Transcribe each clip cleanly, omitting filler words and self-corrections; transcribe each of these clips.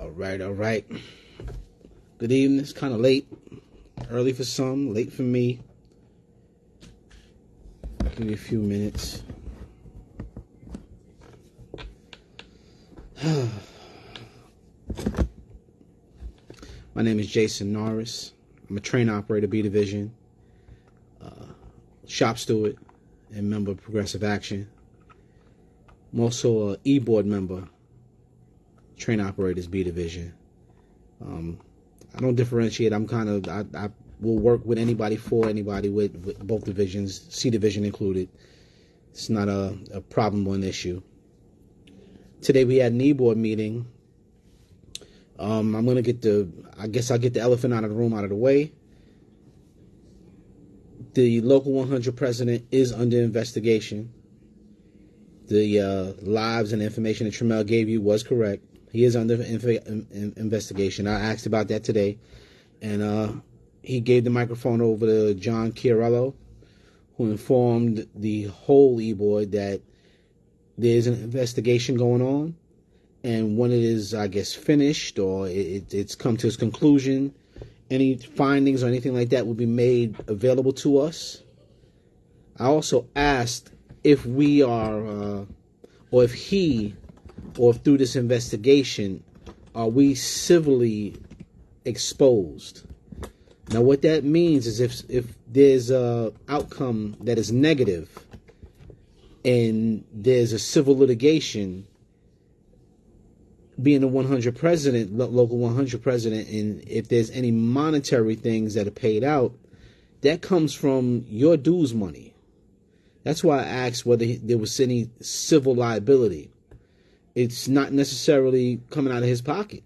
All right. Good evening. It's kind of late. Early for some, late for me. Give me a few minutes. My name is Jason Norris. I'm a train operator, B Division, shop steward, and member of Progressive Action. I'm also an e-board member, train operators, B Division. I don't differentiate. I will work with anybody, for anybody, with both divisions, C Division included. It's not a problem or an issue. Today we had an e-board meeting. I'm going to get I'll get the elephant out of the room, out of the way. The Local 100 president is under investigation. The lives and information that Trammell gave you was correct. He is under investigation. I asked about that today. And he gave the microphone over to John Chiarello, who informed the whole e-board that there's an investigation going on. And when it is, I guess, finished or it's come to its conclusion, any findings or anything like that will be made available to us. I also asked if we are, or if he, or through this investigation, are we civilly exposed? Now, what that means is if there's a outcome that is negative and there's a civil litigation, being a 100 president, local 100 president, and if there's any monetary things that are paid out, that comes from your dues money. That's why I asked whether there was any civil liability. It's not necessarily coming out of his pocket.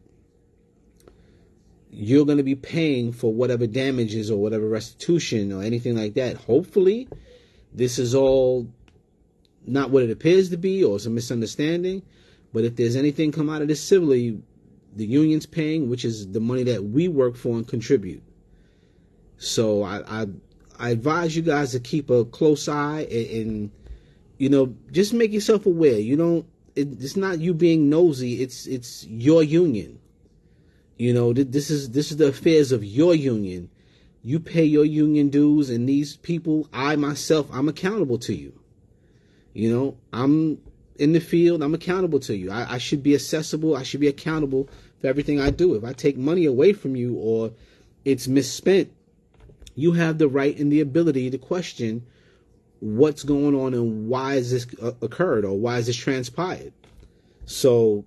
You're going to be paying for whatever damages or whatever restitution or anything like that. Hopefully, this is all not what it appears to be, or it's a misunderstanding. But if there's anything come out of this civilly, the union's paying, which is the money that we work for and contribute. So I advise you guys to keep a close eye and just make yourself aware. It's not you being nosy. It's your union. This is the affairs of your union. You pay your union dues, and these people, I'm accountable to you. I'm in the field. I'm accountable to you. I should be accessible. I should be accountable for everything I do. If I take money away from you or it's misspent, you have the right and the ability to question what's going on and why has this occurred or why has this transpired. So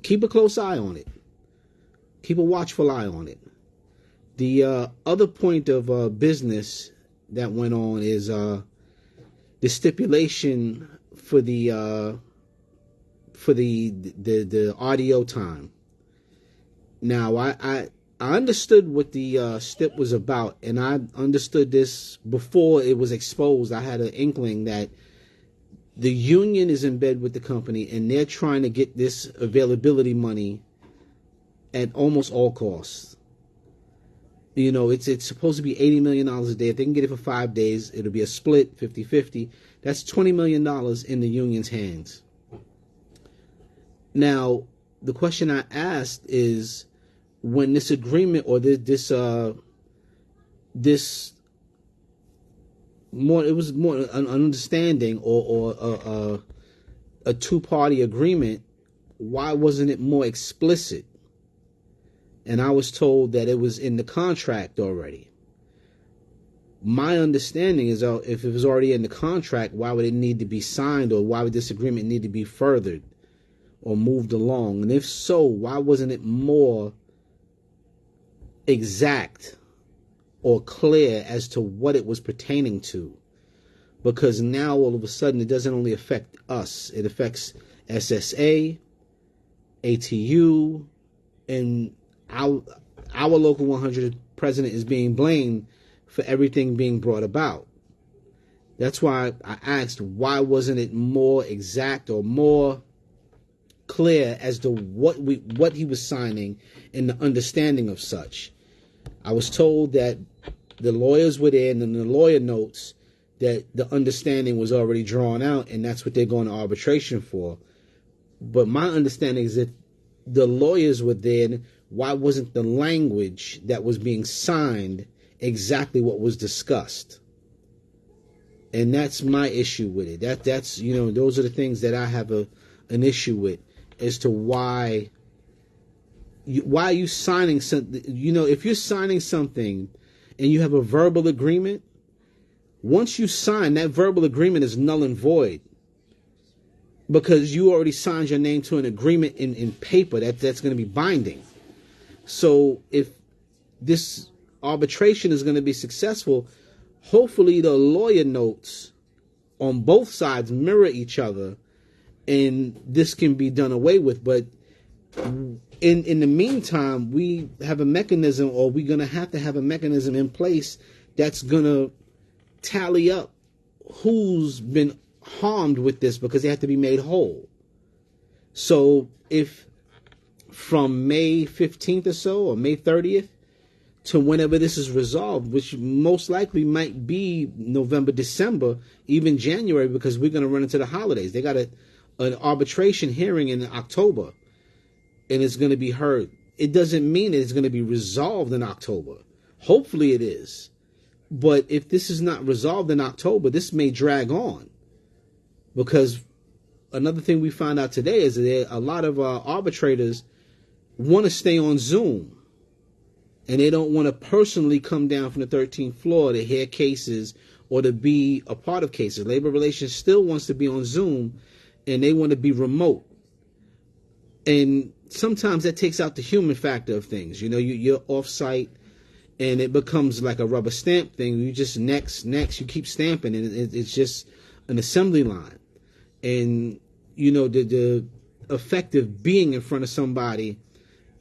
keep a close eye on it. Keep a watchful eye on it. The other point of business that went on is the stipulation for the audio time. Now I understood what the stip was about, and I understood this before it was exposed. I had an inkling that the union is in bed with the company, and they're trying to get this availability money at almost all costs. It's supposed to be $80 million a day. If they can get it for 5 days, it'll be a split, 50-50. That's $20 million in the union's hands. Now, the question I asked is, when this agreement or this more, it was more an understanding or a two-party agreement, why wasn't it more explicit? And I was told that it was in the contract already. My understanding is, if it was already in the contract, why would it need to be signed, or why would this agreement need to be furthered or moved along? And if so, why wasn't it more exact or clear as to what it was pertaining to? Because now all of a sudden it doesn't only affect us, it affects SSA, ATU, and our local 100 president is being blamed for everything being brought about. That's why I asked, why wasn't it more exact or more clear as to what he was signing and the understanding of such? I was told that the lawyers were there, and then the lawyer notes that the understanding was already drawn out, and that's what they're going to arbitration for. But my understanding is that the lawyers were there, why wasn't the language that was being signed exactly what was discussed? And that's my issue with it. That's those are the things that I have an issue with as to why are you signing something? If you're signing something and you have a verbal agreement, once you sign, that verbal agreement is null and void because you already signed your name to an agreement in paper that's going to be binding. So if this arbitration is going to be successful, hopefully the lawyer notes on both sides mirror each other and this can be done away with. But in the meantime, we have a mechanism, or we're going to have a mechanism in place that's going to tally up who's been harmed with this because they have to be made whole. So if from May 15th or so, or May 30th, to whenever this is resolved, which most likely might be November, December, even January, because we're going to run into the holidays. They got an arbitration hearing in October, and it's going to be heard. It doesn't mean it's going to be resolved in October. Hopefully it is. But if this is not resolved in October, this may drag on. Because another thing we found out today is that a lot of arbitrators want to stay on Zoom. And they don't want to personally come down from the 13th floor to hear cases or to be a part of cases. Labor Relations still wants to be on Zoom, and they want to be remote. And sometimes that takes out the human factor of things. You're off-site, and it becomes like a rubber stamp thing. You just next, you keep stamping, and it's just an assembly line. And, the effect of being in front of somebody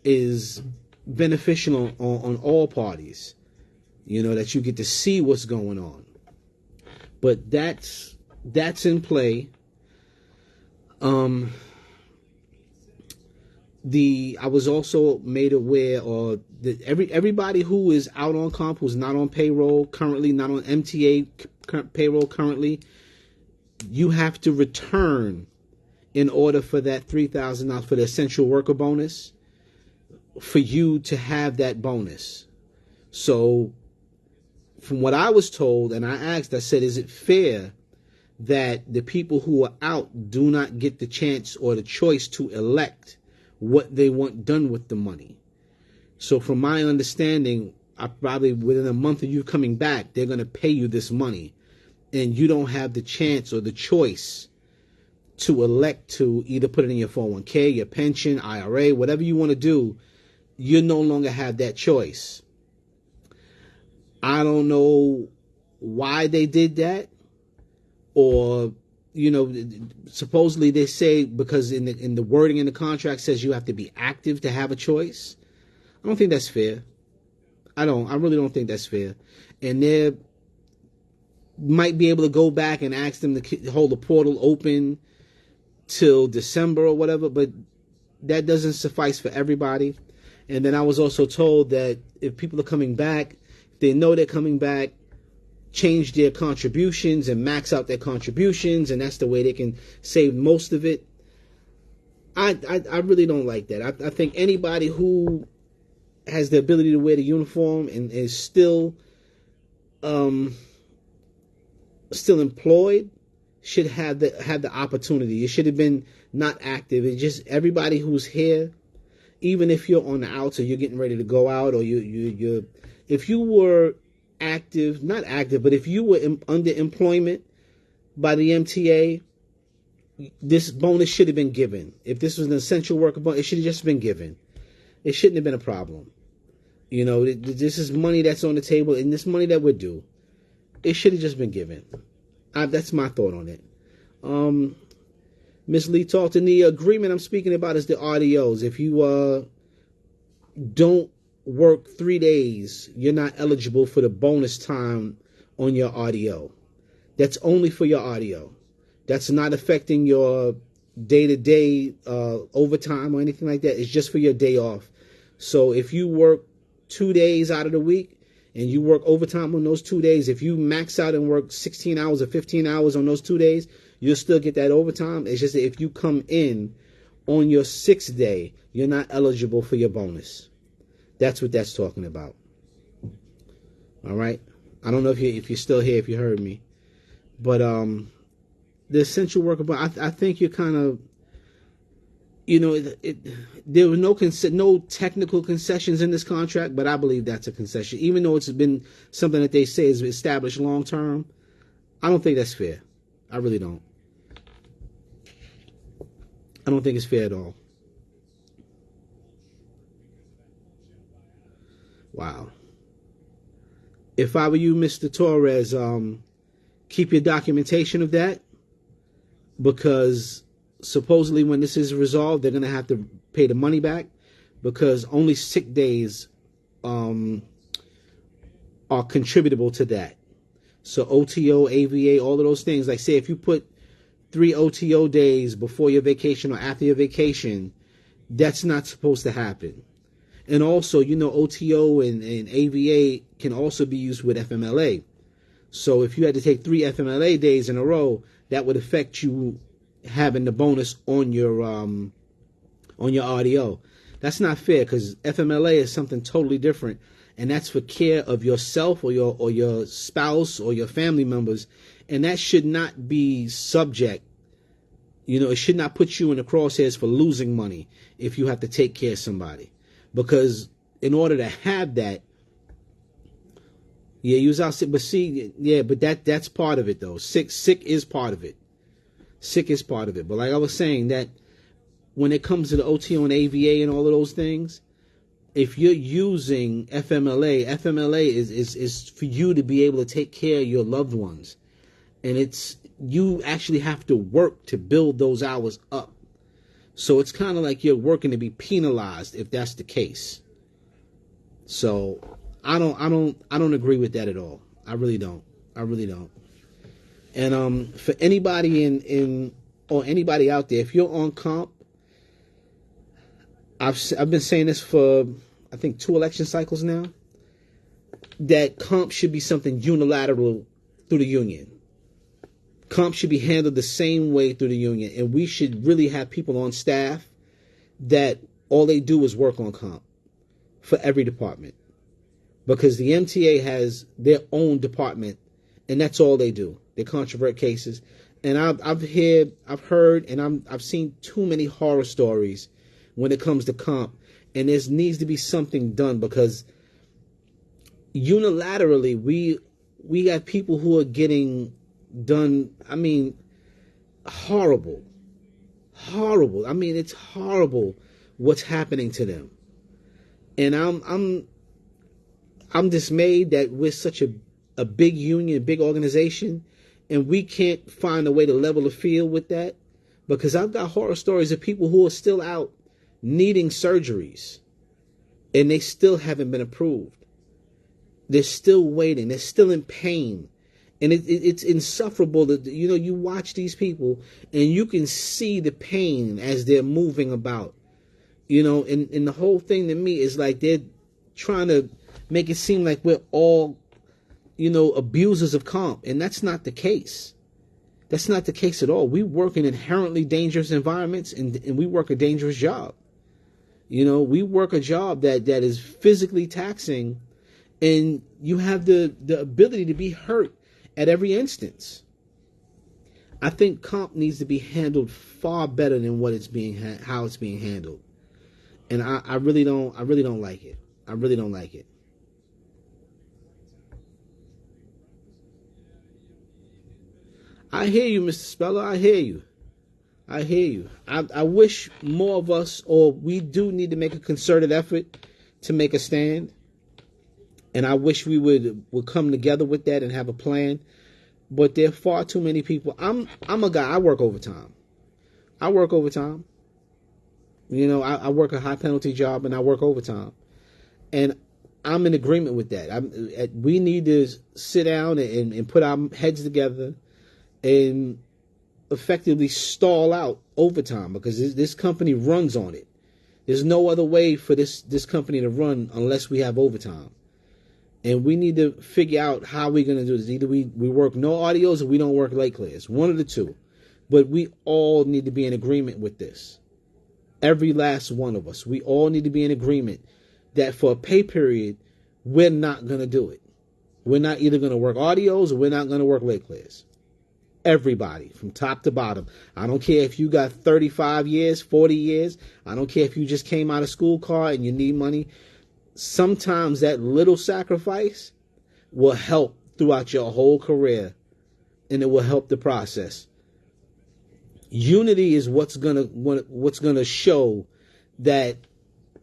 is beneficial on all parties, that you get to see what's going on. But that's in play. I was also made aware, or that everybody who is out on comp, who's not on payroll currently, not on MTA payroll currently, you have to return in order for that $3,000 for the essential worker bonus, for you to have that bonus. So from what I was told, and I said, is it fair that the people who are out do not get the chance or the choice to elect what they want done with the money? So from my understanding, probably within a month of you coming back, they're going to pay you this money, and you don't have the chance or the choice to elect to either put it in your 401k, your pension, IRA, whatever you want to do. You no longer have that choice. I don't know why they did that, or supposedly they say because in the wording in the contract says you have to be active to have a choice. I don't think that's fair. I really don't think that's fair. And they might be able to go back and ask them to hold the portal open till December or whatever, but that doesn't suffice for everybody. And then I was also told that if people are coming back, they know they're coming back, change their contributions and max out their contributions, and that's the way they can save most of it. I really don't like that. I think anybody who has the ability to wear the uniform and is still employed should have the opportunity. It should have been not active. It's just everybody who's here, even if you're on the outs or you're getting ready to go out, or you're if you were active, not active, but if you were under employment by the MTA, this bonus should have been given. If this was an essential worker bonus, it should have just been given. It shouldn't have been a problem. This is money that's on the table, and this money that we're due. It should have just been given. That's my thought on it. Ms. Lee Talton, the agreement I'm speaking about is the RDOs. If you don't work 3 days, you're not eligible for the bonus time on your RDO. That's only for your RDO. That's not affecting your day-to-day overtime or anything like that. It's just for your day off. So if you work 2 days out of the week and you work overtime on those 2 days, if you max out and work 16 hours or 15 hours on those 2 days, you'll still get that overtime. It's just that if you come in on your 6th day, you're not eligible for your bonus. That's what that's talking about. All right. I don't know if you're still here, if you heard me, but the essential worker. But I think you're kind of, there were no technical concessions in this contract, but I believe that's a concession, even though it's been something that they say is established long term. I don't think that's fair. I really don't. I don't think it's fair at all. Wow. If I were you, Mr. Torres, keep your documentation of that, because supposedly when this is resolved, they're going to have to pay the money back, because only sick days are contributable to that. So OTO, AVA, all of those things. Like, say, if you put 3 OTO days before your vacation or after your vacation, that's not supposed to happen. And also, OTO and AVA can also be used with FMLA. So if you had to take 3 FMLA days in a row, that would affect you having the bonus on your RDO. That's not fair, because FMLA is something totally different, and that's for care of yourself or your spouse or your family members, and that should not be subject. It should not put you in the crosshairs for losing money if you have to take care of somebody. Because in order to have that, you was out sick, but that's part of it though. Sick is part of it. Sick is part of it. But like I was saying, that when it comes to the OTO and AVA and all of those things, if you're using FMLA is for you to be able to take care of your loved ones. And you actually have to work to build those hours up. So it's kind of like you're working to be penalized if that's the case. So I don't agree with that at all. I really don't. And for anybody or anybody out there, if you're on comp, I've been saying this for I think 2 election cycles now, that comp should be something unilateral through the union. Comp should be handled the same way through the union, and we should really have people on staff that all they do is work on comp for every department, because the MTA has their own department, and that's all they do. They controvert cases, and I've heard, and I've seen too many horror stories when it comes to comp, and there needs to be something done, because unilaterally we have people who are getting done. I mean, horrible. I mean, it's horrible what's happening to them, and I'm dismayed that we're such a big union, a big organization, and we can't find a way to level the field with that. Because I've got horror stories of people who are still out needing surgeries, and they still haven't been approved. They're still waiting. They're still in pain. And it's insufferable that, you watch these people and you can see the pain as they're moving about, and the whole thing to me is like they're trying to make it seem like we're all, abusers of comp. And that's not the case. That's not the case at all. We work in inherently dangerous environments, and we work a dangerous job. We work a job that is physically taxing, and you have the ability to be hurt at every instance. I think comp needs to be handled far better than what how it's being handled, and I really don't like it. I really don't like it. I hear you, Mr. Speller. I hear you. I wish more of us, or we do need to make a concerted effort to make a stand. And I wish we would come together with that and have a plan. But there are far too many people. I'm a guy. I work overtime. I work a high penalty job, and I work overtime. And I'm in agreement with that. We need to sit down and put our heads together and effectively stall out overtime, because this company runs on it. There's no other way for this company to run unless we have overtime. And we need to figure out how we're going to do this. Either we work no audios or we don't work late clears. One of the two. But we all need to be in agreement with this. Every last one of us. We all need to be in agreement that for a pay period, we're not going to do it. We're not either going to work audios or we're not going to work late clears. Everybody, from top to bottom. I don't care if you got 35 years, 40 years. I don't care if you just came out of school car and you need money. Sometimes that little sacrifice will help throughout your whole career, and it will help the process. Unity is what's gonna show that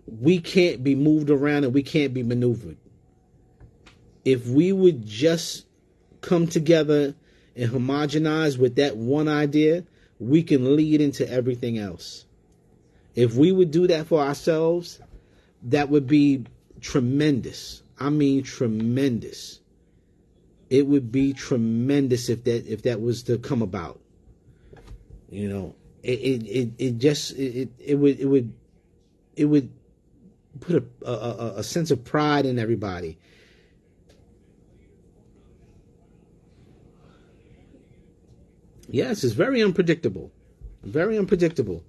we can't be moved around and we can't be maneuvered. If we would just come together and homogenize with that one idea, we can lead into everything else. If we would do that for ourselves, that would be tremendous. I mean, tremendous. It would be tremendous if that was to come about. You know, it would put a sense of pride in everybody. Yes, it's very unpredictable. Very unpredictable.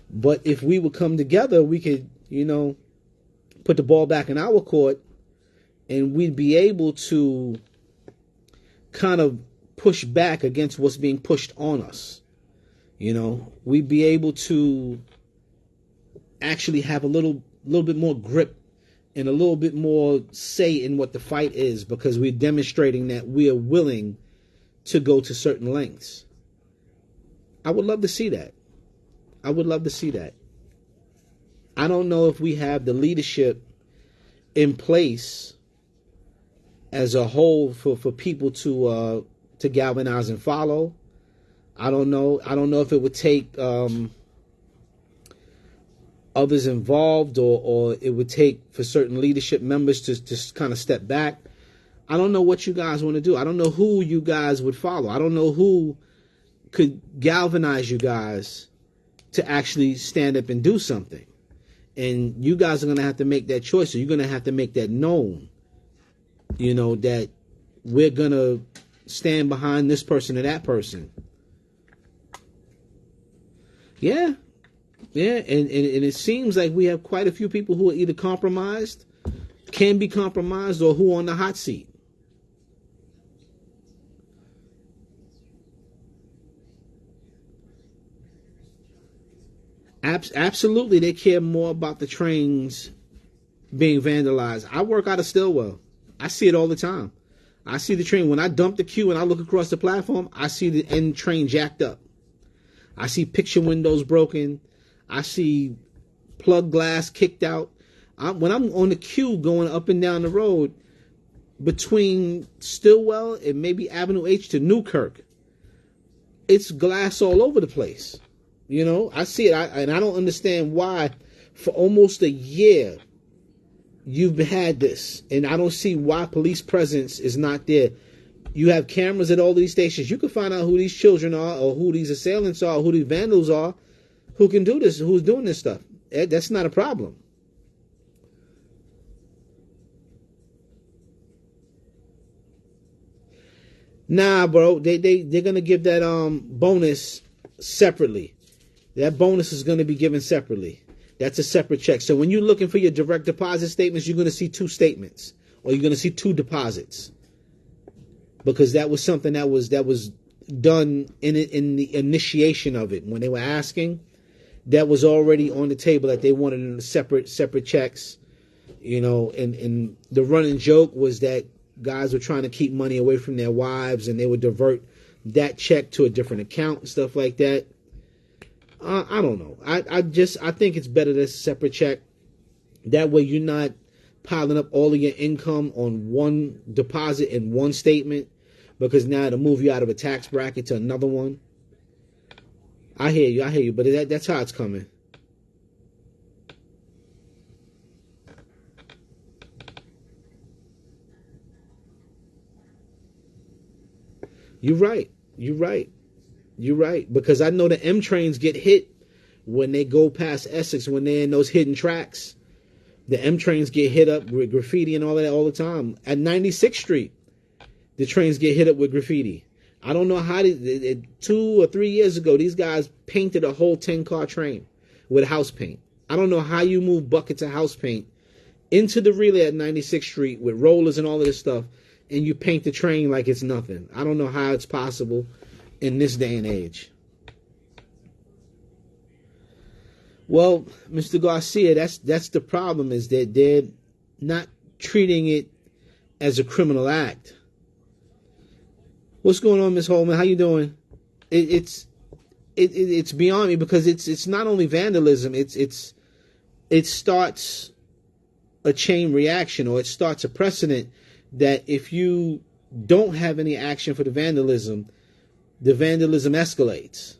But if we would come together, we could, put the ball back in our court, and we'd be able to kind of push back against what's being pushed on us. We'd be able to actually have a little bit more grip and a little bit more say in what the fight is, because we're demonstrating that we are willing to go to certain lengths. I would love to see that. I would love to see that. I don't know if we have the leadership in place as a whole for people to galvanize and follow. I don't know. I don't know if it would take others involved, or it would take for certain leadership members to just kind of step back. I don't know what you guys want to do. I don't know who you guys would follow. I don't know who could galvanize you guys to actually stand up and do something. And you guys are going to have to make that choice. So you're going to have to make that known, that we're going to stand behind this person or that person. Yeah. Yeah. And it seems like we have quite a few people who are either compromised, can be compromised, or who are on the hot seat. Absolutely, they care more about the trains being vandalized. I work out of Stillwell. I see it all the time. I see the train. When I dump the queue and I look across the platform, I see the end train jacked up. I see picture windows broken. I see plug glass kicked out. When I'm on the queue going up and down the road between Stillwell and maybe Avenue H to Newkirk, it's glass all over the place. I see it, and I don't understand why for almost a year you've had this, and I don't see why police presence is not there. You have cameras at all these stations. You can find out who these children are, or who these assailants are, or who these vandals are, who can do this, who's doing this stuff. That's not a problem. Nah, bro, they're gonna give that bonus separately. That bonus is going to be given separately. That's a separate check. So when you're looking for your direct deposit statements, you're going to see two statements, or you're going to see two deposits, because that was something that was done in the initiation of it. When they were asking, that was already on the table that they wanted in separate checks. And the running joke was that guys were trying to keep money away from their wives, and they would divert that check to a different account and stuff like that. I don't know. I think it's better that's a separate check. That way you're not piling up all of your income on one deposit and one statement, because now it'll move you out of a tax bracket to another one. I hear you, but that's how it's coming. You're right. Because I know the M trains get hit when they go past Essex, when they're in those hidden tracks. The M trains get hit up with graffiti and all that all the time. At 96th Street, the trains get hit up with graffiti. I don't know how 2 or 3 years ago, these guys painted a whole 10-car train with house paint. I don't know how you move buckets of house paint into the relay at 96th Street with rollers and all of this stuff, and you paint the train like it's nothing. I don't know how it's possible in this day and age. Well, Mr. Garcia, that's the problem, is that they're not treating it as a criminal act. What's going on, Miss Holman? How you doing? It's beyond me, because it's not only vandalism. It starts a chain reaction, or it starts a precedent that if you don't have any action for the vandalism escalates.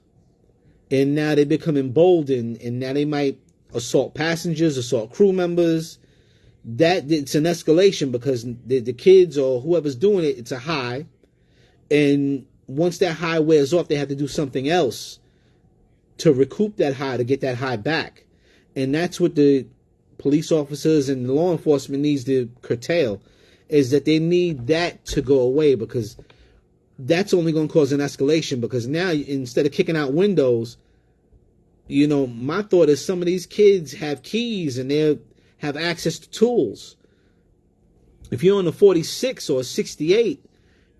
And now they become emboldened, and now they might assault passengers, assault crew members. That it's an escalation, because the kids or whoever's doing it, it's a high. And once that high wears off, they have to do something else to recoup that high, to get that high back. And that's what the police officers and the law enforcement needs to curtail, is that they need that to go away, because that's only going to cause an escalation. Because now, instead of kicking out windows, my thought is some of these kids have keys and they have access to tools. If you're on a 46 or a 68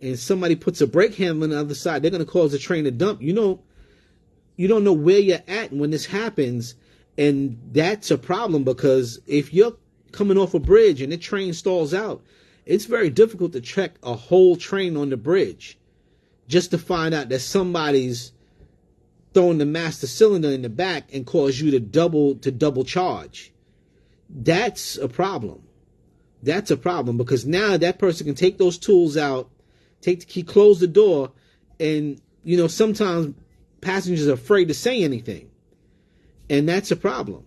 and somebody puts a brake handle on the other side, they're going to cause the train to dump. You don't know where you're at when this happens. And that's a problem, because if you're coming off a bridge and the train stalls out, it's very difficult to check a whole train on the bridge just to find out that somebody's throwing the master cylinder in the back and cause you to double charge. That's a problem. That's a problem, because now that person can take those tools out, take the key, close the door, and sometimes passengers are afraid to say anything. And that's a problem.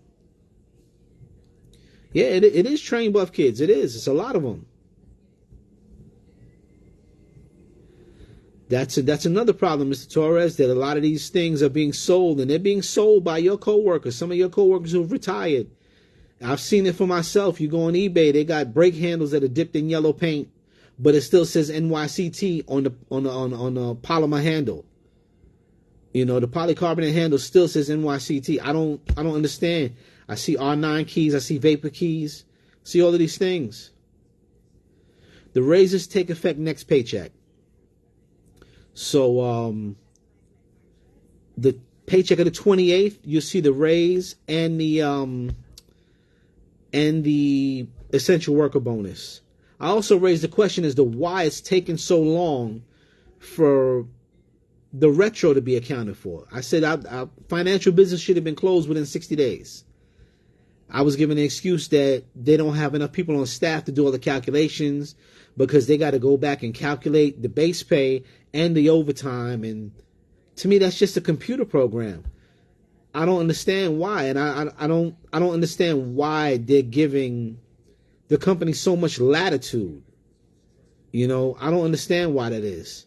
Yeah, it is train buff kids. It is. It's a lot of them. That's another problem, Mr. Torres, that a lot of these things are being sold, and they're being sold by your coworkers, some of your coworkers who've retired. I've seen it for myself. You go on eBay, they got brake handles that are dipped in yellow paint, but it still says NYCT on the polymer handle. The polycarbonate handle still says NYCT. I don't understand. I see R9 keys. I see vapor keys. See all of these things. The raises take effect next paycheck. So the paycheck of the 28th, you'll see the raise and the essential worker bonus. I also raised the question as to why it's taken so long for the retro to be accounted for. I said our financial business should have been closed within 60 days. I was given the excuse that they don't have enough people on staff to do all the calculations, because they got to go back and calculate the base pay and the overtime. And to me, that's just a computer program. I don't understand why. And I don't understand why they're giving the company so much latitude. I don't understand why that is.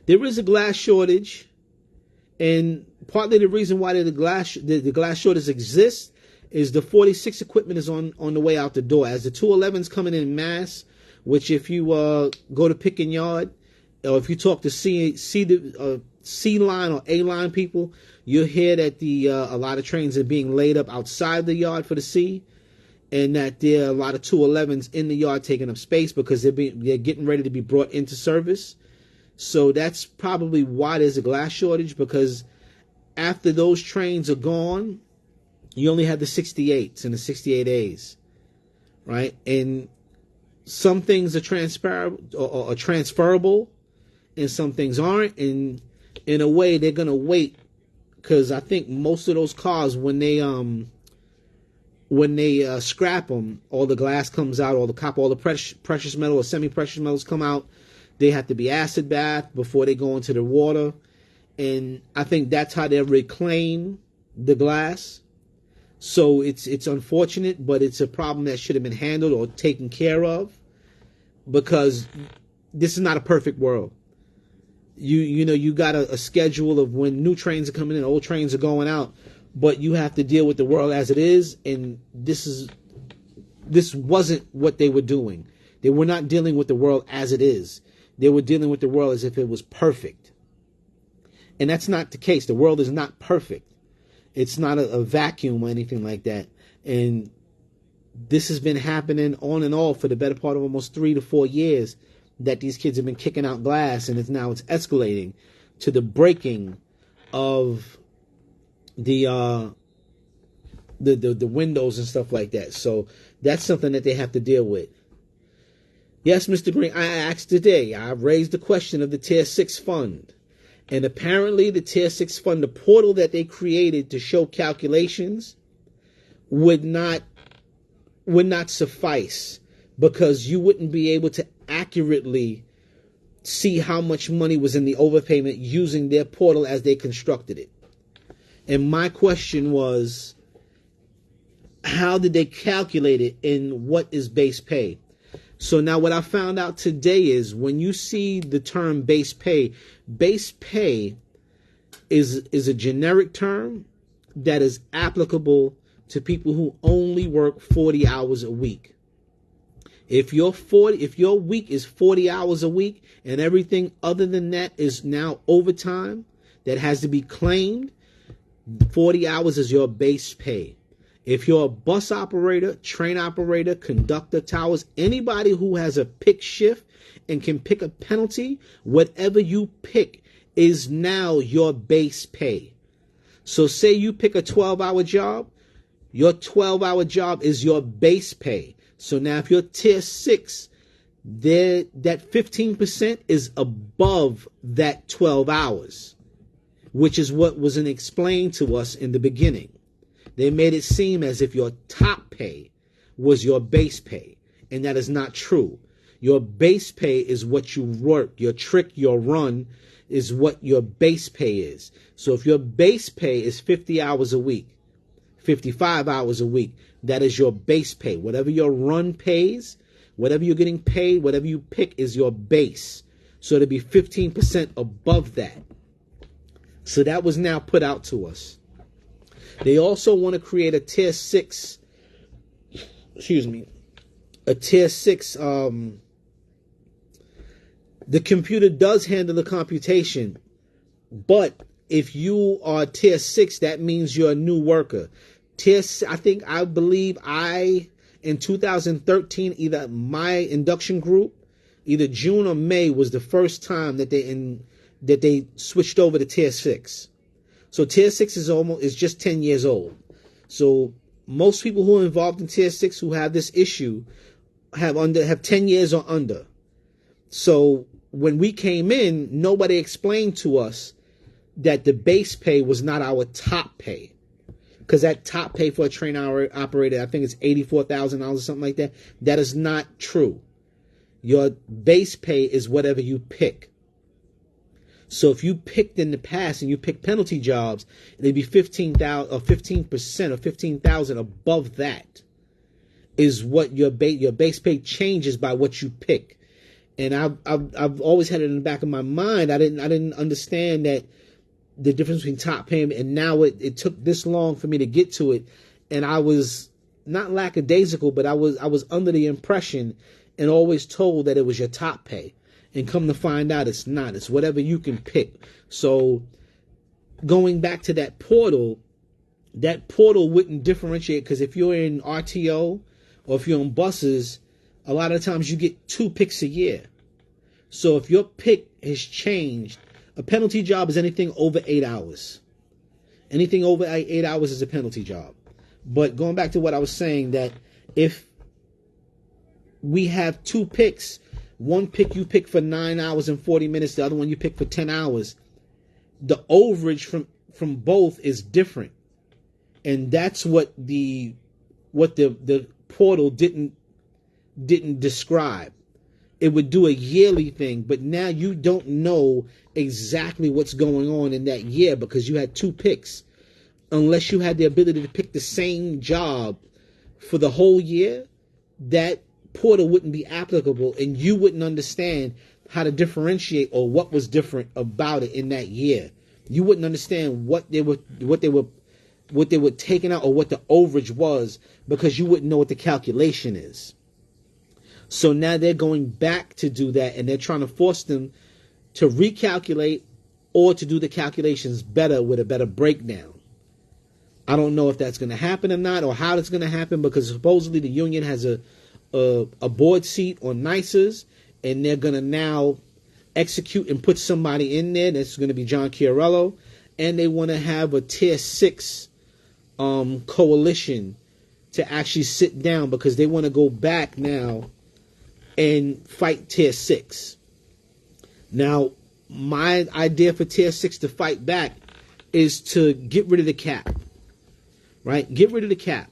There is a glass shortage, and partly the reason why the glass shortage exists is the 46 equipment is on the way out the door. As the 211's coming in mass, which if you go to Pick and Yard, or if you talk to C line or A line people, you'll hear that a lot of trains are being laid up outside the yard for the C, and that there are a lot of 211s in the yard taking up space because they're getting ready to be brought into service. So that's probably why there's a glass shortage, because after those trains are gone, you only have the 68s and the 68As, right? And some things are transferable, and some things aren't. And in a way, they're gonna wait, because I think most of those cars, when they scrap them, all the glass comes out, all the copper, all the precious metal or semi-precious metals come out. They have to be acid bathed before they go into the water. And I think that's how they reclaim the glass. So it's unfortunate, but it's a problem that should have been handled or taken care of, because this is not a perfect world. You got a schedule of when new trains are coming in, old trains are going out, but you have to deal with the world as it is. And this wasn't what they were doing. They were not dealing with the world as it is. They were dealing with the world as if it was perfect. And that's not the case. The world is not perfect. It's not a vacuum or anything like that. And this has been happening on and off for the better part of almost 3 to 4 years that these kids have been kicking out glass, and it's escalating to the breaking of the windows and stuff like that. So that's something that they have to deal with. Yes, Mr. Green, I asked today, I raised the question of the Tier 6 fund. And apparently the Tier 6 fund, the portal that they created to show calculations, would not suffice, because you wouldn't be able to accurately see how much money was in the overpayment using their portal as they constructed it. And my question was, how did they calculate it, and what is base pay? So now what I found out today is, when you see the term base pay is a generic term that is applicable to people who only work 40 hours a week. If your week is 40 hours a week and everything other than that is now overtime that has to be claimed, 40 hours is your base pay. If you're a bus operator, train operator, conductor, towers, anybody who has a pick shift and can pick a penalty, whatever you pick is now your base pay. So say you pick a 12-hour job, your 12-hour job is your base pay. So now if you're Tier 6, that 15% is above that 12 hours, which is what wasn't explained to us in the beginning. They made it seem as if your top pay was your base pay, and that is not true. Your base pay is what you work. Your trick, your run is what your base pay is. So if your base pay is 50 hours a week, 55 hours a week, that is your base pay. Whatever your run pays, whatever you're getting paid, whatever you pick is your base. So it'll be 15% above that. So that was now put out to us. They also want to create a Tier 6, a Tier 6, the computer does handle the computation, but if you are Tier 6, that means you're a new worker. I believe in 2013, either my induction group, either June or May was the first time that they switched over to Tier 6. So Tier 6 is just 10 years old. So most people who are involved in Tier 6 who have this issue have 10 years or under. So when we came in, nobody explained to us that the base pay was not our top pay. Because that top pay for a train operator, I think it's $84,000 or something like that. That is not true. Your base pay is whatever you pick. So if you picked in the past and you picked penalty jobs, it'd be 15,000 or 15% or 15,000 above that is what your base pay changes by what you pick. And I've always had it in the back of my mind. I didn't understand that the difference between top payment, and now it took this long for me to get to it. And I was not lackadaisical, but I was under the impression and always told that it was your top pay. And come to find out, it's not. It's whatever you can pick. So going back to that portal wouldn't differentiate, because if you're in RTO or if you're in buses, a lot of times you get 2 picks a year. So if your pick has changed, a penalty job is anything over 8 hours. Anything over 8 hours is a penalty job. But going back to what I was saying, that if we have 2 picks, one pick you pick for 9 hours and 40 minutes, the other one you pick for 10 hours, the overage from both is different. And that's what the portal didn't describe. It would do a yearly thing, but now you don't know exactly what's going on in that year because you had 2 picks. Unless you had the ability to pick the same job for the whole year, that portal wouldn't be applicable, and you wouldn't understand how to differentiate or what was different about it in that year. You wouldn't understand what they were taking out or what the overage was, because you wouldn't know what the calculation is. So now they're going back to do that, and they're trying to force them to recalculate or to do the calculations better with a better breakdown. I don't know if that's going to happen or not, or how it's going to happen, because supposedly the union has a board seat on NICERS, and they're going to now execute and put somebody in there. That's going to be John Chiarello, and they want to have a Tier 6 coalition to actually sit down, because they want to go back now and fight Tier 6. Now, my idea for Tier 6 to fight back is to get rid of the cap. Right? Get rid of the cap.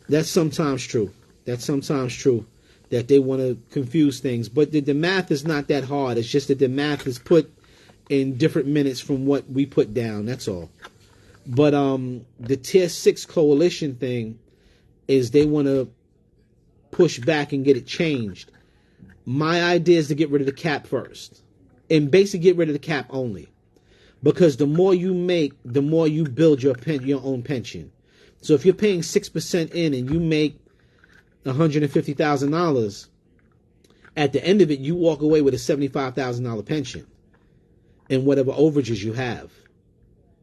That's sometimes true. That's sometimes true that they want to confuse things. But the math is not that hard. It's just that the math is put in different minutes from what we put down. That's all. But the Tier 6 coalition thing is they want to push back and get it changed. My idea is to get rid of the cap first. And basically get rid of the cap only. Because the more you make, the more you build your own pension. So if you're paying 6% in and you make $150,000, at the end of it, you walk away with a $75,000 pension and whatever overages you have.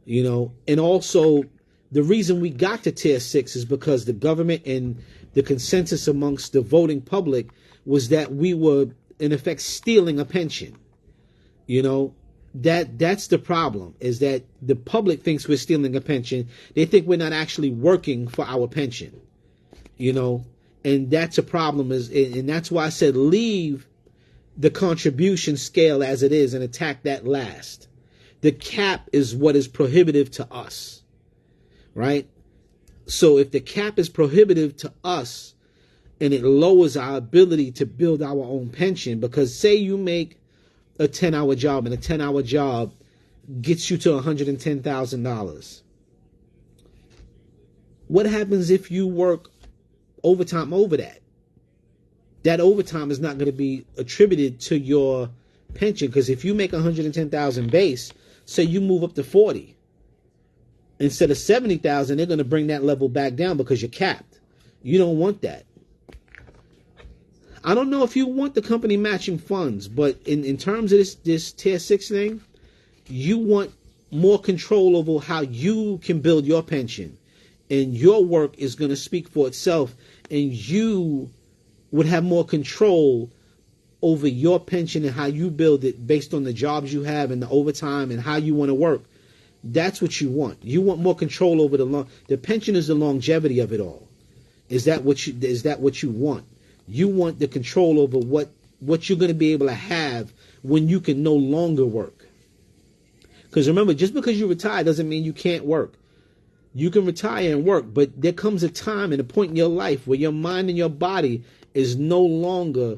You know, and also the reason we got to Tier 6 is because the government and the consensus amongst the voting public was that we were, in effect, stealing a pension. You know, that's the problem, is that the public thinks we're stealing a pension. They think we're not actually working for our pension, you know, and that's a problem. And that's why I said leave the contribution scale as it is and attack that last. The cap is what is prohibitive to us, right? So if the cap is prohibitive to us and it lowers our ability to build our own pension, because say you make a 10-hour job, and a 10-hour job gets you to $110,000. What happens if you work overtime over that? That overtime is not going to be attributed to your pension, because if you make $110,000 base, say you move up to 40, instead of $70,000, they're going to bring that level back down because you're capped. You don't want that. I don't know if you want the company matching funds, but in terms of this Tier 6 thing, you want more control over how you can build your pension. And your work is going to speak for itself. And you would have more control over your pension and how you build it based on the jobs you have and the overtime and how you want to work. That's what you want. You want more control over the pension is the longevity of it all. Is that what you want? You want the control over what you're going to be able to have when you can no longer work. Because remember, just because you retire doesn't mean you can't work. You can retire and work, but there comes a time and a point in your life where your mind and your body is no longer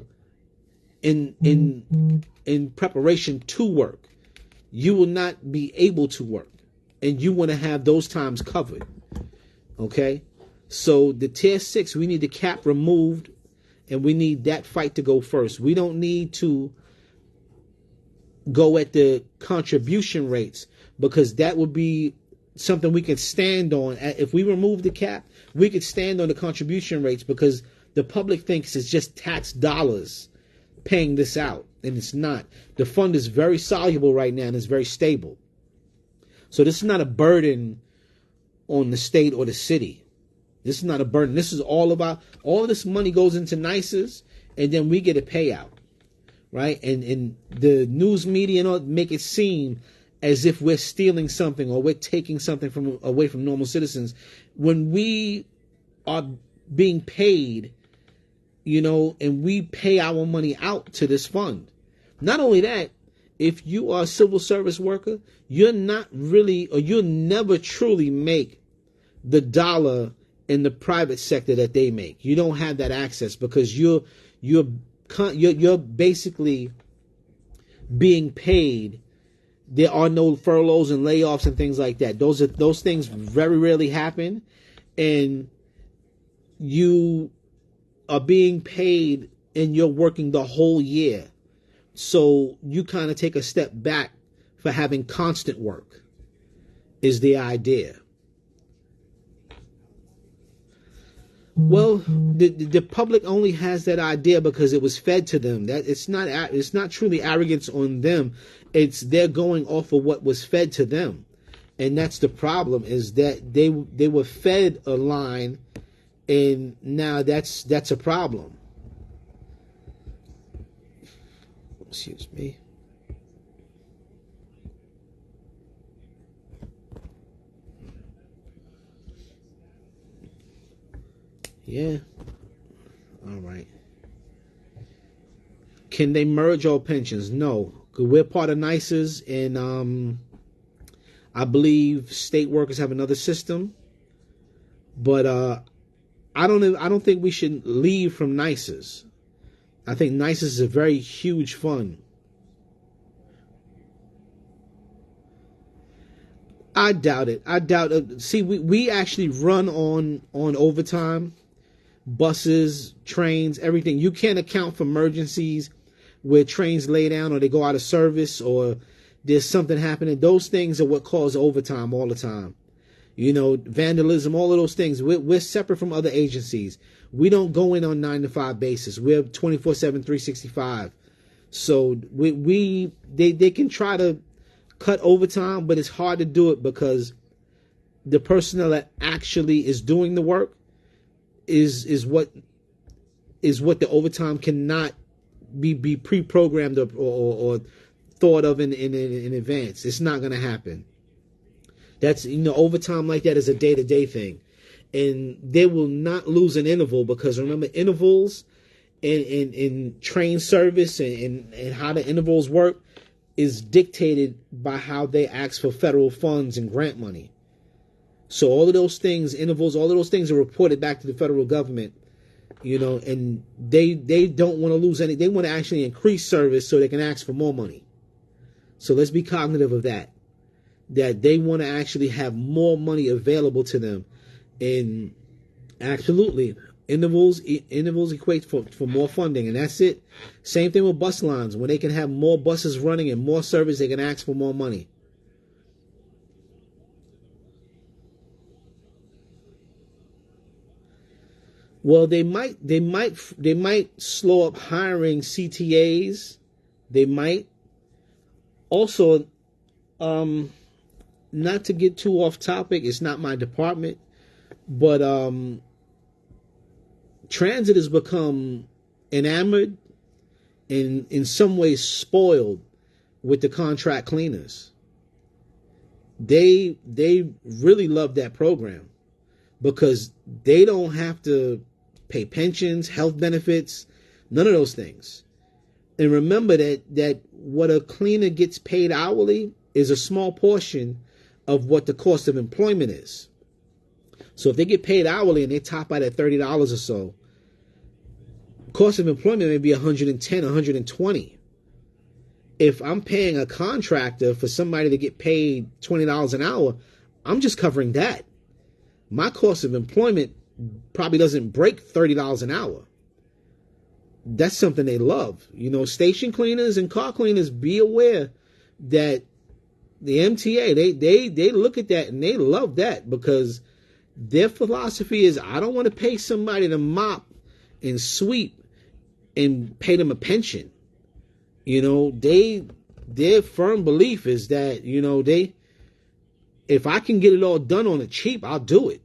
in preparation to work. You will not be able to work, and you want to have those times covered. Okay? So the Tier 6, we need the cap removed. And we need that fight to go first. We don't need to go at the contribution rates, because that would be something we can stand on. If we remove the cap, we could stand on the contribution rates, because the public thinks it's just tax dollars paying this out. And it's not. The fund is very soluble right now and it's very stable. So this is not a burden on the state or the city. This is not a burden. This is all of this money goes into NICERS, and then we get a payout, right? And the news media make it seem as if we're stealing something or we're taking something away from normal citizens when we are being paid, you know, and we pay our money out to this fund. Not only that, if you are a civil service worker, you're not really, or you'll never truly make the dollar in the private sector that they make. You don't have that access, because you're basically being paid. There are no furloughs and layoffs and things like that. Those things very rarely happen, and you are being paid and you're working the whole year. So you kind of take a step back for having constant work, is the idea. Well, the public only has that idea because it was fed to them. That it's not truly arrogance on them. It's they're going off of what was fed to them, and that's the problem. Is that they were fed a line, and now that's a problem. Excuse me. Yeah. All right. Can they merge all pensions? No. 'Cause we're part of NICES, and I believe state workers have another system. But I don't think we should leave from NICES. I think NICES is a very huge fund. I doubt it. I doubt it. See, we actually run on overtime, buses, trains, everything. You can't account for emergencies where trains lay down or they go out of service or there's something happening. Those things are what cause overtime all the time. You know, vandalism, all of those things. We're separate from other agencies. We don't go in on 9 to 5 basis. We're 24/7, 365. So they can try to cut overtime, but it's hard to do it because the personnel that actually is doing the work is what the overtime cannot be pre-programmed or thought of in advance. It's not going to happen. That's, overtime like that is a day-to-day thing. And they will not lose an interval because remember, intervals in train service and how the intervals work is dictated by how they ask for federal funds and grant money. So all of those things, intervals, all of those things are reported back to the federal government, and they don't want to lose any. They want to actually increase service so they can ask for more money. So let's be cognitive of that they want to actually have more money available to them. And absolutely, intervals equate for more funding, and that's it. Same thing with bus lines. When they can have more buses running and more service, they can ask for more money. Well, they might slow up hiring CTAs. They might also, not to get too off topic. It's not my department, but transit has become enamored and in some ways spoiled with the contract cleaners. They really love that program because they don't have to pay pensions, health benefits, none of those things. And remember that what a cleaner gets paid hourly is a small portion of what the cost of employment is. So if they get paid hourly and they top out at $30 or so, cost of employment may be 110, 120. If I'm paying a contractor for somebody to get paid $20 an hour, I'm just covering that. My cost of employment probably doesn't break $30 an hour. That's something they love. Station cleaners and car cleaners, be aware that the MTA, they look at that and they love that because their philosophy is, I don't want to pay somebody to mop and sweep and pay them a pension. Their firm belief is that, if I can get it all done on the cheap, I'll do it.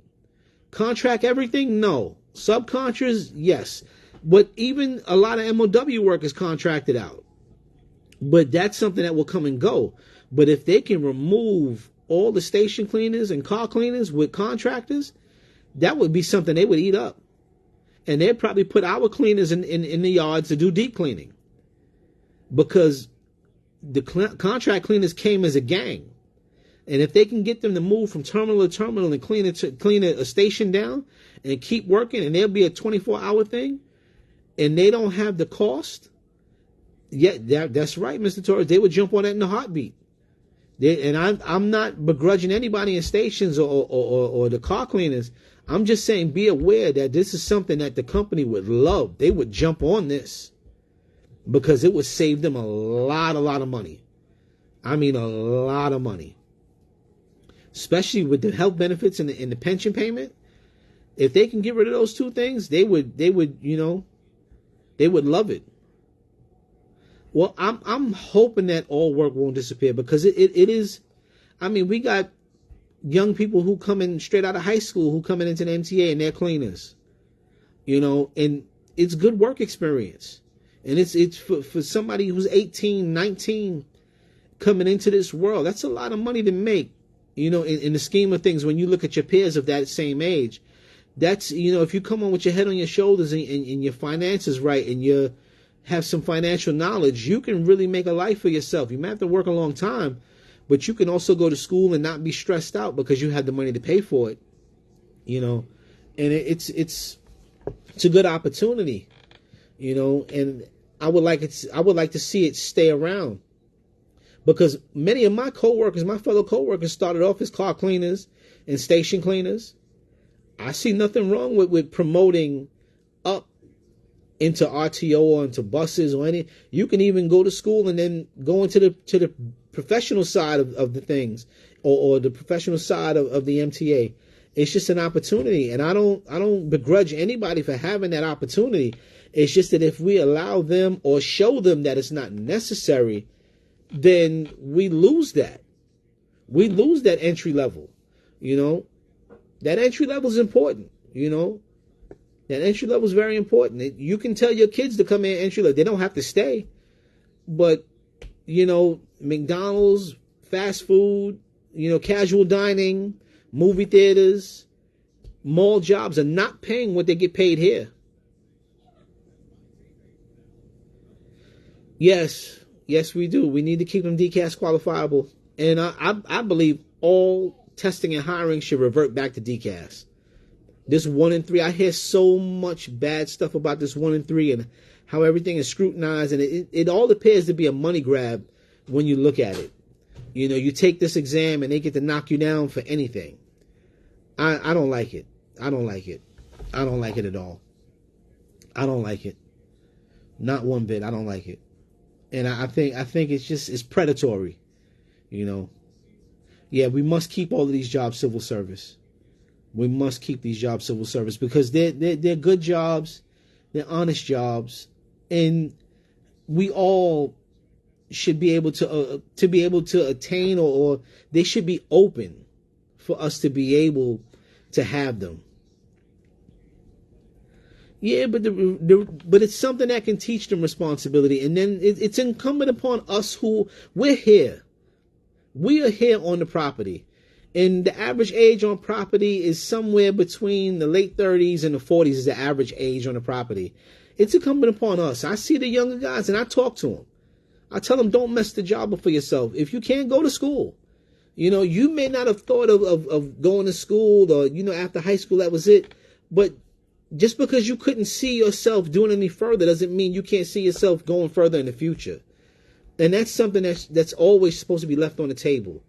Contract everything? No. Subcontractors? Yes. But even a lot of MOW work is contracted out. But that's something that will come and go. But if they can remove all the station cleaners and car cleaners with contractors, that would be something they would eat up. And they'd probably put our cleaners in the yards to do deep cleaning. Because the contract cleaners came as a gang. And if they can get them to move from terminal to terminal and clean a station down and keep working, and there'll be a 24-hour thing, and they don't have the cost, that's right, Mr. Torres. They would jump on that in a heartbeat. I'm not begrudging anybody in stations or the car cleaners. I'm just saying, be aware that this is something that the company would love. They would jump on this because it would save them a lot of money. I mean, a lot of money. Especially with the health benefits and the pension payment. If they can get rid of those two things, they would, they would love it. Well, I'm hoping that all work won't disappear, because it is. I mean, we got young people who come in straight out of high school who coming into the MTA and they're cleaners, and it's good work experience. And it's for somebody who's 18, 19 coming into this world. That's a lot of money to make, in the scheme of things. When you look at your peers of that same age, that's, if you come on with your head on your shoulders and your finances right, and you have some financial knowledge, you can really make a life for yourself. You might have to work a long time, but you can also go to school and not be stressed out because you have the money to pay for it, and it's a good opportunity, and I would like to see it stay around, because many of my fellow coworkers started off as car cleaners and station cleaners. I see nothing wrong with promoting up into RTO or into buses or any. You can even go to school and then go into the professional side of the things, or the professional side of the MTA. It's just an opportunity, and I don't begrudge anybody for having that opportunity. It's just that if we allow them or show them that it's not necessary, then we lose that. We lose that entry level. That entry level is important. That entry level is very important. You can tell your kids to come in entry level. They don't have to stay. But, McDonald's, fast food, casual dining, movie theaters, mall jobs are not paying what they get paid here. Yes, we do. We need to keep them DCAS qualifiable. And I believe all testing and hiring should revert back to DCAS. This 1 in 3, I hear so much bad stuff about this 1 in 3 and how everything is scrutinized, and it all appears to be a money grab when you look at it. You take this exam and they get to knock you down for anything. I don't like it. I don't like it. I don't like it at all. I don't like it. Not one bit. I don't like it. And I think it's predatory. Yeah, we must keep all of these jobs civil service. We must keep these jobs civil service, because they're good jobs, they're honest jobs, and we all should be able to attain, or they should be open for us to be able to have them. Yeah, but but it's something that can teach them responsibility, and then it's incumbent upon us who we're here. We are here on the property. And the average age on property is somewhere between the late 30s and the 40s is the average age on the property. It's incumbent upon us. I see the younger guys and I talk to them. I tell them, don't mess the job up for yourself. If you can't, go to school. You may not have thought of going to school, or, after high school, that was it. But just because you couldn't see yourself doing any further doesn't mean you can't see yourself going further in the future. And that's something that's always supposed to be left on the table.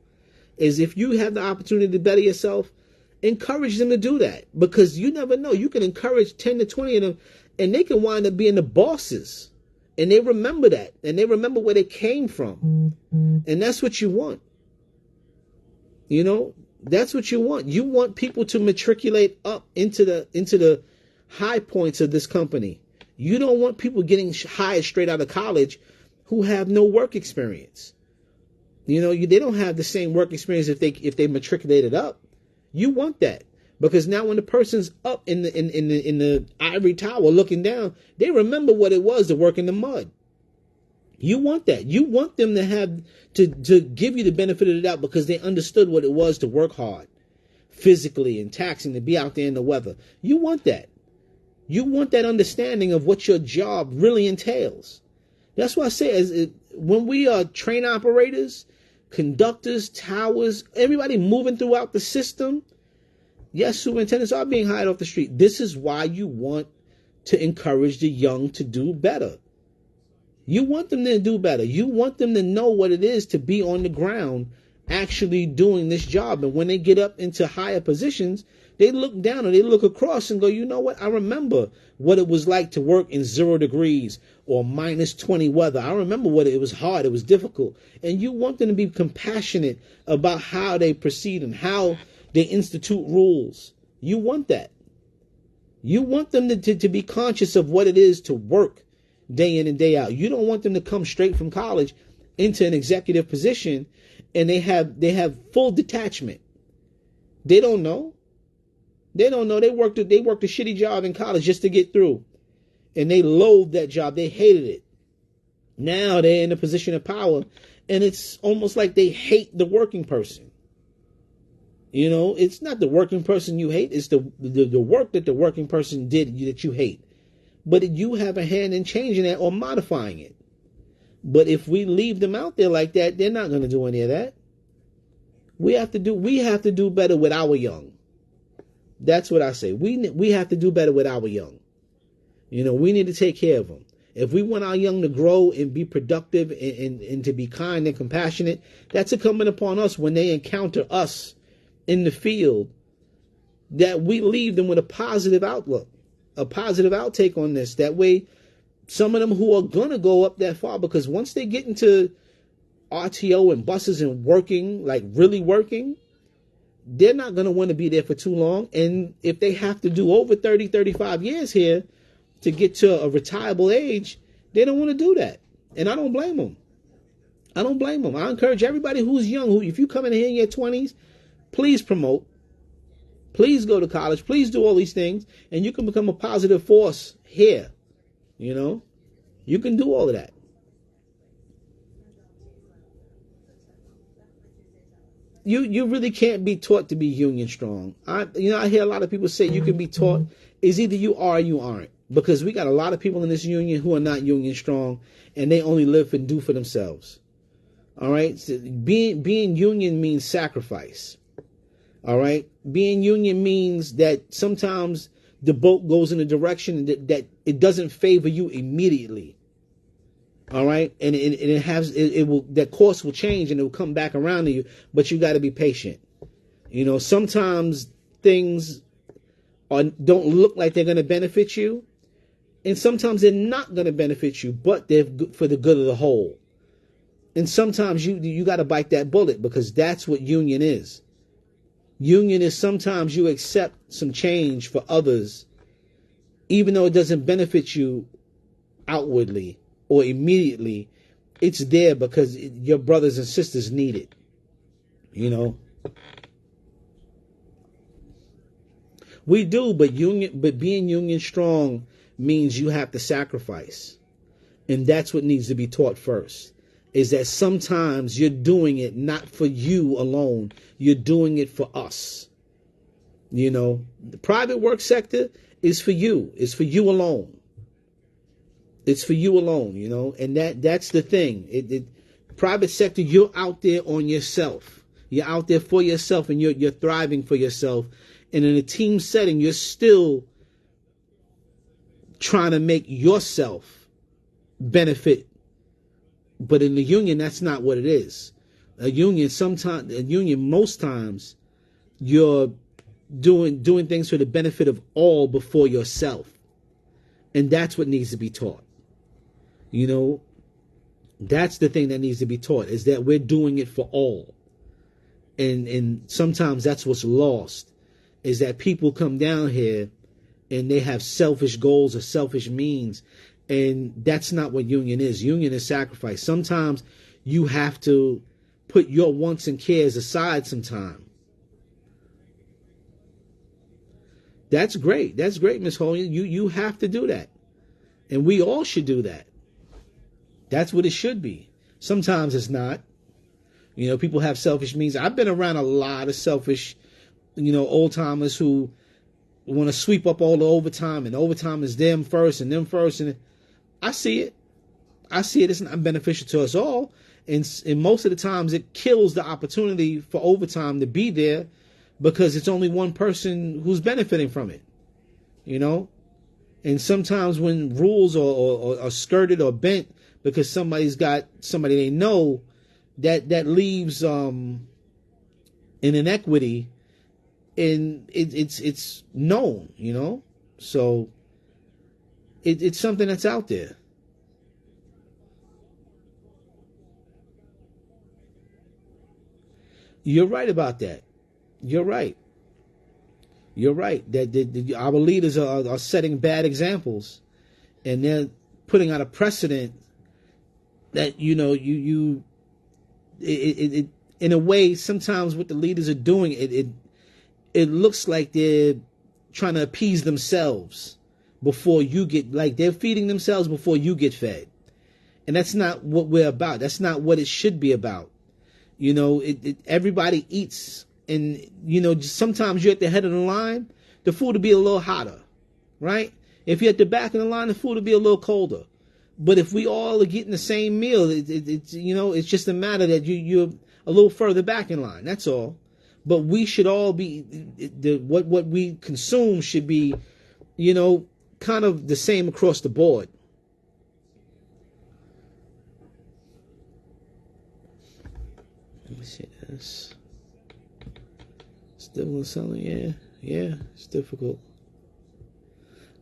Is if you have the opportunity to better yourself, encourage them to do that, because you never know. You can encourage 10 to 20 of them, and they can wind up being the bosses, and they remember that, and they remember where they came from, and that's what you want. That's what you want. You want people to matriculate up into the high points of this company. You don't want people getting hired straight out of college who have no work experience. They don't have the same work experience if they matriculated up. You want that, because now when the person's up in the ivory tower looking down, they remember what it was to work in the mud. You want that. You want them to have to give you the benefit of the doubt, because they understood what it was to work hard, physically and taxing, to be out there in the weather. You want that. You want that understanding of what your job really entails. That's why I say, when we are train operators, conductors, towers, everybody moving throughout the system, yes, superintendents are being hired off the street. This is why you want to encourage the young to do better. You want them to do better. You want them to know what it is to be on the ground actually doing this job. And when they get up into higher positions, they look down and they look across and go, you know what? I remember what it was like to work in 0 degrees or -20 weather. I remember what it was hard. It was difficult. And you want them to be compassionate about how they proceed and how they institute rules. You want that. You want them to be conscious of what it is to work day in and day out. You don't want them to come straight from college into an executive position and they have full detachment. They don't know. They don't know. They worked a shitty job in college just to get through. And they loathed that job. They hated it. Now they're in a position of power and it's almost like they hate the working person. You know, it's not the working person you hate. It's the work that the working person did that you hate. But you have a hand in changing that or modifying it. But if we leave them out there like that, they're not going to do any of that. We have to do better with our young. That's what I say. We have to do better with our young. You know, we need to take care of them. If we want our young to grow and be productive and to be kind and compassionate, that's incumbent upon us when they encounter us in the field, that we leave them with a positive outlook, a positive outtake on this. That way, some of them who are going to go up that far, because once they get into RTO and buses and working, like really working, they're not going to want to be there for too long. And if they have to do over 30, 35 years here to get to a retireable age, they don't want to do that. And I don't blame them. I don't blame them. I encourage everybody who's young, who, if you come in here in your 20s, please promote. Please go to college. Please do all these things. And you can become a positive force here. You know, you can do all of that. You really can't be taught to be union strong. I hear a lot of people say you can be taught. Is either you are or you aren't. Because we got a lot of people in this union who are not union strong and they only live and do for themselves. All right. So being union means sacrifice. All right. Being union means that sometimes the boat goes in a direction that it doesn't favor you immediately. All right. And it will, that course will change and it will come back around to you, but you got to be patient. You know, sometimes things don't look like they're going to benefit you. And sometimes they're not going to benefit you, but they're good for the good of the whole. And sometimes you got to bite that bullet, because that's what union is. Union is sometimes you accept some change for others, even though it doesn't benefit you outwardly or immediately. It's there because your brothers and sisters need it. You know, we do, but being union strong means you have to sacrifice. And that's what needs to be taught first, is that sometimes you're doing it not for you alone. You're doing it for us. You know, the private work sector is for you. It's for you alone. It's for you alone, you know, and that's the thing. Private sector, you're out there on yourself. You're out there for yourself, and you're thriving for yourself. And in a team setting, you're still trying to make yourself benefit. But in the union, that's not what it is. A union, most times, you're doing things for the benefit of all before yourself. And that's what needs to be taught. You know, that's the thing that needs to be taught, is that we're doing it for all. And sometimes that's what's lost, is that people come down here and they have selfish goals or selfish means. And that's not what union is. Union is sacrifice. Sometimes you have to put your wants and cares aside sometime. That's great. That's great, Miss Holden. You have to do that. And we all should do that. That's what it should be. Sometimes it's not. You know, people have selfish means. I've been around a lot of selfish, old timers who want to sweep up all the overtime, and overtime is them first and them first. And I see it. It's not beneficial to us all. And most of the times it kills the opportunity for overtime to be there, because it's only one person who's benefiting from it, And sometimes when rules are skirted or bent because somebody they know, that leaves an inequity, and it's known, So it's something that's out there. You're right about that. You're right. You're right. That our leaders are setting bad examples, and they're putting out a precedent that it in a way, sometimes what the leaders are doing, it looks like they're trying to appease themselves before you get, like, they're feeding themselves before you get fed. And that's not what we're about. That's not what it should be about. Everybody eats, and sometimes you're at the head of the line, the food will be a little hotter, right? If you're at the back of the line, the food will be a little colder. But if we all are getting the same meal, it's just a matter that you're a little further back in line. That's all. But we should all be, what we consume should be, kind of the same across the board. Let me see this. Still selling, yeah, it's difficult.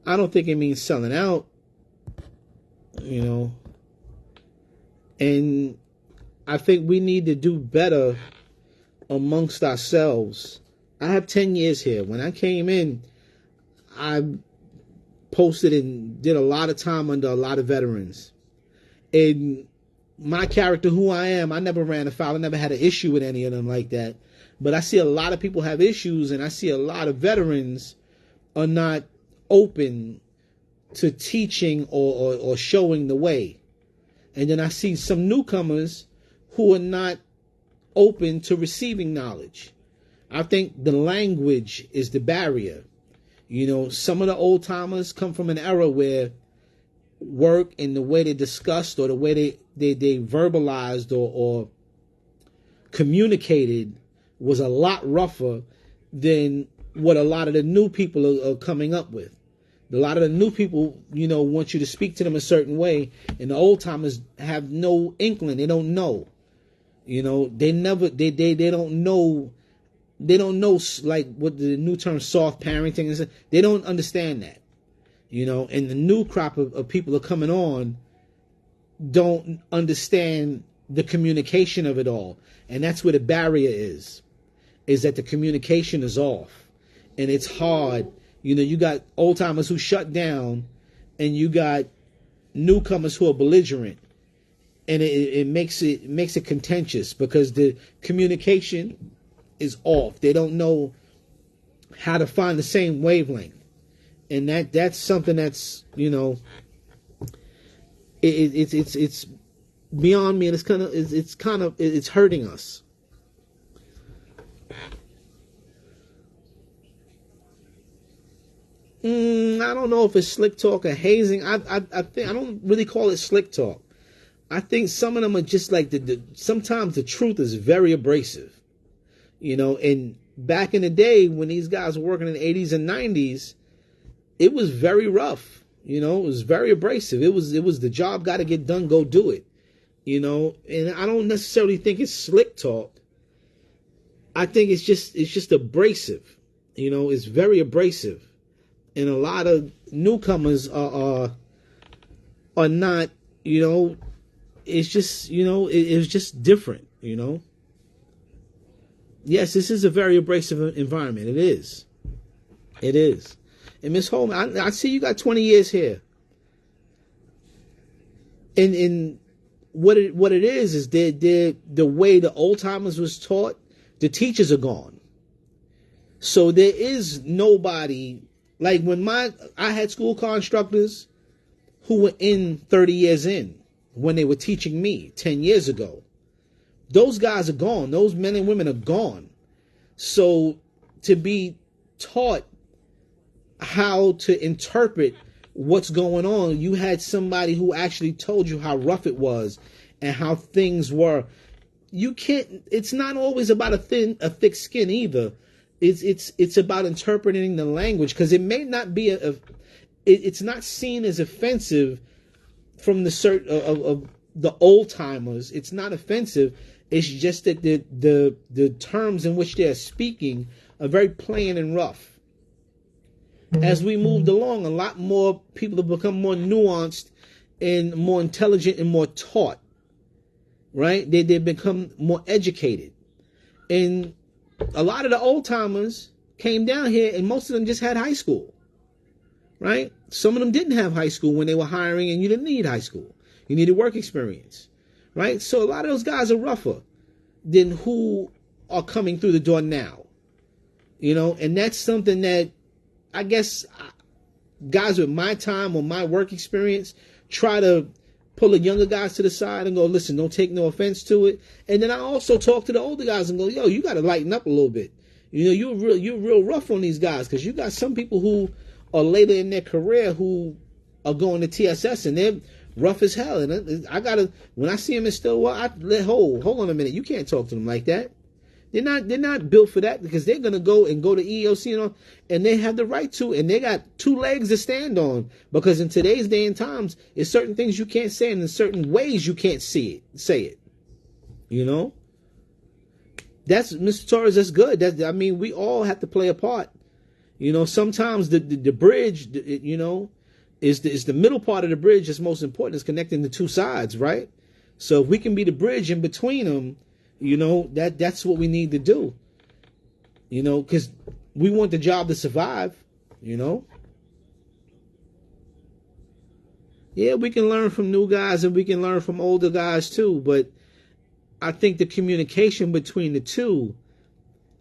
I don't think it means selling out, and I think we need to do better amongst ourselves. I have 10 years here. When I came in, I posted and did a lot of time under a lot of veterans. And my character, who I am, I never ran afoul. I never had an issue with any of them like that. But I see a lot of people have issues, and I see a lot of veterans are not open to teaching or showing the way. And then I see some newcomers who are not open to receiving knowledge. I think the language is the barrier. Some of the old timers come from an era where work and the way they discussed or the way they verbalized or communicated was a lot rougher than what a lot of the new people are coming up with. A lot of the new people, want you to speak to them a certain way, and the old timers have no inkling. They don't know. They don't know. They don't know, like, what the new term soft parenting is. They don't understand that. And the new crop of people are coming on don't understand the communication of it all. And that's where the barrier is that the communication is off. And it's hard. You got old timers who shut down, and you got newcomers who are belligerent. And it makes it contentious because the communication is off. They don't know how to find the same wavelength. And that's something that's, it's beyond me, and it's hurting us. I don't know if it's slick talk or hazing. I think I don't really call it slick talk. I think some of them are just like sometimes the truth is very abrasive, and back in the day when these guys were working in the 80s and 90s, it was very rough. It was very abrasive. It was the job got to get done, go do it. And I don't necessarily think it's slick talk. I think it's just abrasive. It's very abrasive. And a lot of newcomers are not, it's just, it's just different, Yes, this is a very abrasive environment. It is. It is. And Miss Holman, I see you got 20 years here. And what it is the way the old timers was taught, the teachers are gone. So there is nobody, like when I had school car instructors who were in 30 years in when they were teaching me 10 years ago. Those guys are gone. Those men and women are gone. So to be taught how to interpret what's going on, you had somebody who actually told you how rough it was and how things were. You can't, it's not always about a thick skin either. It's about interpreting the language, because it may not be it's not seen as offensive from of the old timers. It's not offensive. It's just that the terms in which they're speaking are very plain and rough. As we moved along, a lot more people have become more nuanced and more intelligent and more taught. Right? They've become more educated. And a lot of the old timers came down here, and most of them just had high school, right? Some of them didn't have high school when they were hiring, and you didn't need high school. You needed work experience, right? So a lot of those guys are rougher than who are coming through the door now, and that's something that I guess guys with my time or my work experience try to pull the younger guys to the side and go, listen, don't take no offense to it. And then I also talk to the older guys and go, yo, you got to lighten up a little bit. You're real rough on these guys, because you got some people who are later in their career who are going to TSS and they're rough as hell. And when I see them in Stillwater, hold on a minute. You can't talk to them like that. They're not built for that, because they're gonna go to EEOC and they have the right to, and they got two legs to stand on, because in today's day and times, there's certain things you can't say, and in certain ways you can't say it. That's Mr. Torres. That's good. We all have to play a part. Sometimes the bridge, is the middle part of the bridge that's most important. Is connecting the two sides, right? So if we can be the bridge in between them, that's what we need to do. Because we want the job to survive. Yeah, we can learn from new guys and we can learn from older guys too, but I think the communication between the two,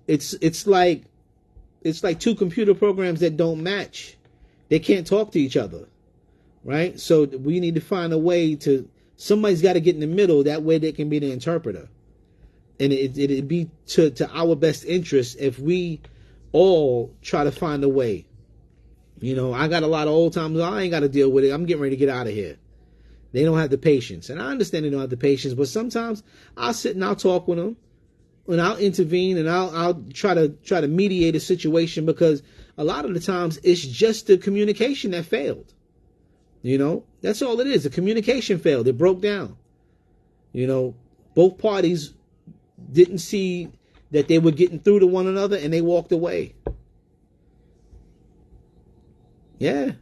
it's like two computer programs that don't match. They can't talk to each other, right? So we need to find a way somebody's got to get in the middle. That way they can be the interpreter. And it'd be to our best interest if we all try to find a way. I got a lot of old timers. I ain't got to deal with it. I'm getting ready to get out of here. They don't have the patience. And I understand they don't have the patience, but sometimes I'll sit and I'll talk with them, and I'll intervene, and I'll try to mediate a situation, because a lot of the times it's just the communication that failed. That's all it is. The communication failed. It broke down. Both parties didn't see that they were getting through to one another, and they walked away. Yeah.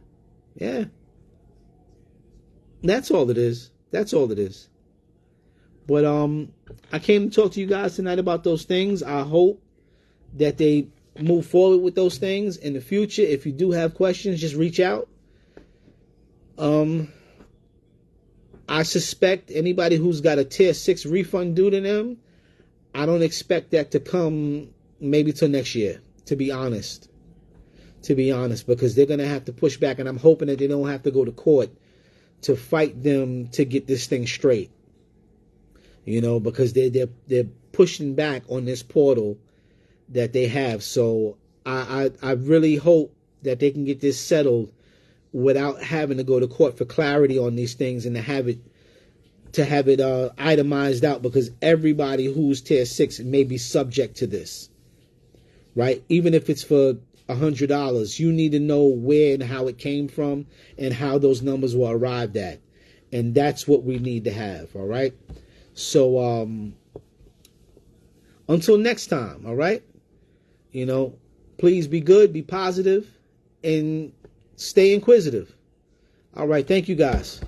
That's all it is. But I came to talk to you guys tonight about those things. I hope that they move forward with those things in the future. If you do have questions, just reach out. I suspect anybody who's got a Tier 6 refund due to them, I don't expect that to come maybe till next year, to be honest, because they're going to have to push back, and I'm hoping that they don't have to go to court to fight them to get this thing straight, because they're pushing back on this portal that they have. So I really hope that they can get this settled without having to go to court for clarity on these things, and to have it itemized out, because everybody who's Tier 6 may be subject to this, right? Even if it's for $100, you need to know where and how it came from and how those numbers were arrived at. And that's what we need to have, all right? So until next time, all right? Please be good, be positive, and stay inquisitive. All right, thank you guys.